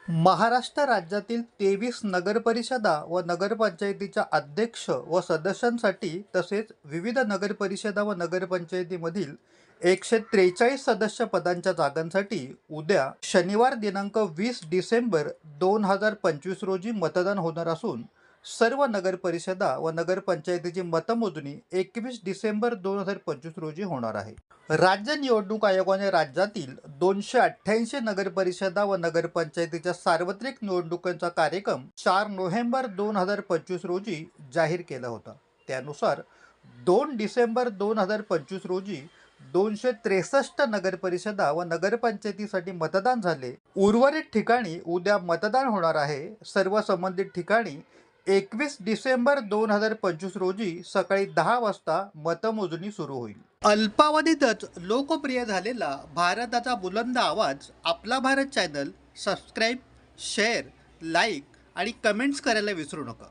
महाराष्ट्र राज्यातील 23 नगरपरिषदा व नगरपंचायतीच्या अध्यक्ष व सदस्यांसाठी तसेच विविध नगरपरिषदा व नगरपंचायतीमधील 143 सदस्य पदांच्या जागांसाठी उद्या शनिवार दिनांक 20 डिसेंबर 2025 रोजी मतदान होणार असून सर्व नगरपरिषदा व नगरपंचायतीची मतमोजणी 21 डिसेंबर 2025 रोजी होणार आहे. राज्य निवडणूक आयोगाने राज्यातील 288 नगरपरिषदा व नगरपंचायतीच्या सार्वत्रिक निवडणुकांचा कार्यक्रम 4 नोव्हेंबर 2025 रोजी जाहीर केला होता. त्यानुसार 2 डिसेंबर 2025 रोजी 263 नगरपरिषदा व नगरपंचायतीसाठी मतदान झाले. उर्वरित ठिकाणी उद्या मतदान होणार आहे. सर्व संबंधित ठिकाणी 21 डिसेंबर 2025 रोजी सकाळी 10 वाजता मतमोजणी सुरू होईल. अल्पावधीतच लोकप्रिय झालेला भारताचा बुलंद आवाज आपला Bharat channel subscribe, share, like आणि कमेंट्स करायला विसरू नका.